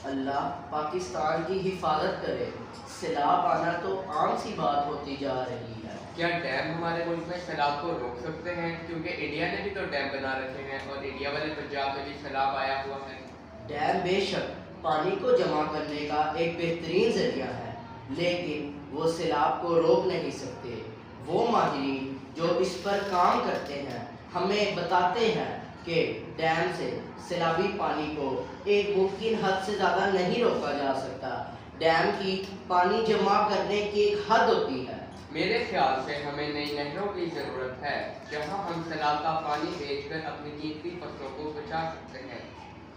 اللہ پاکستان کی حفاظت کرے، سیلاب آنا تو عام سی بات ہوتی جا رہی ہے۔ کیا ڈیم ہمارے ملک میں سیلاب کو روک سکتے ہیں؟ کیونکہ انڈیا نے بھی تو ڈیم بنا رکھے ہیں اور انڈیا والے پنجاب میں بھی سیلاب آیا ہوا ہے۔ ڈیم بے شک پانی کو جمع کرنے کا ایک بہترین ذریعہ ہے، لیکن وہ سیلاب کو روک نہیں سکتے۔ وہ ماہرین جو اس پر کام کرتے ہیں ہمیں بتاتے ہیں کہ ڈیم سے سیلابی پانی کو ایک ممکن حد سے زیادہ نہیں روکا جا سکتا۔ ڈیم کی پانی جمع کرنے کی ایک حد ہوتی ہے۔ میرے خیال سے ہمیں نئی نہروں کی ضرورت ہے، جہاں ہم سیلاب کا پانی بیچ کر اپنی قیمتی فصلوں کو بچا سکتے ہیں۔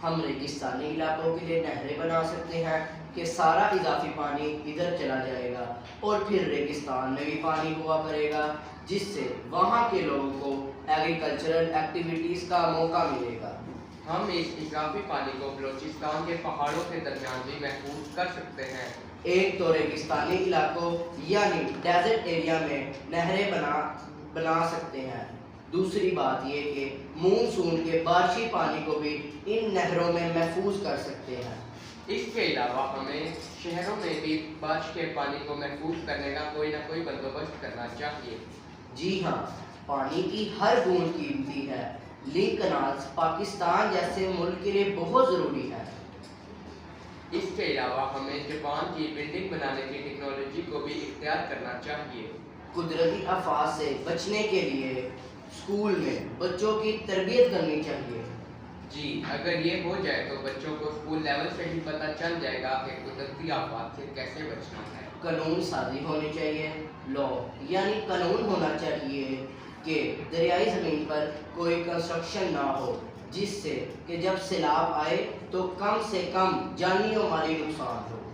ہم ریگستانی علاقوں کے لیے نہریں بنا سکتے ہیں کہ سارا اضافی پانی ادھر چلا جائے گا اور پھر ریگستان میں بھی پانی ہوا کرے گا، جس سے وہاں کے لوگوں کو ایگریکلچرل ایکٹیویٹیز کا موقع ملے گا۔ ہم اس اضافی پانی کو بلوچستان کے پہاڑوں کے درمیان بھی محفوظ کر سکتے ہیں۔ ایک تو ریگستانی علاقوں یعنی ڈیزرٹ ایریا میں نہریں بنا سکتے ہیں، دوسری بات یہ کہ مونسون کے بارشی پانی کو بھی ان نہروں میں محفوظ کر سکتے ہیں۔ اس کے علاوہ ہمیں شہروں میں بھی بارش کے پانی کو محفوظ کرنے کا کوئی نہ کوئی بندوبست کرنا چاہیے۔ جی ہاں، پانی کی ہر بوند قیمتی ہے۔ لنک کنالز پاکستان جیسے ملک کے لیے بہت ضروری ہے۔ اس کے علاوہ ہمیں جاپان کی بلڈنگ بنانے کی ٹیکنالوجی کو بھی اختیار کرنا چاہیے۔ قدرتی آفات سے بچنے کے لیے اسکول میں بچوں کی تربیت کرنی چاہیے۔ جی، اگر یہ ہو جائے تو بچوں کو اسکول لیول سے ہی پتہ چل جائے گا کہ قدرتی آفات سے کیسے بچنا ہے۔ قانون سازی ہونی چاہیے، لا یعنی قانون ہونا چاہیے کہ دریائی زمین پر کوئی کنسٹرکشن نہ ہو، جس سے کہ جب سیلاب آئے تو کم سے کم جانی و مالی نقصان ہو۔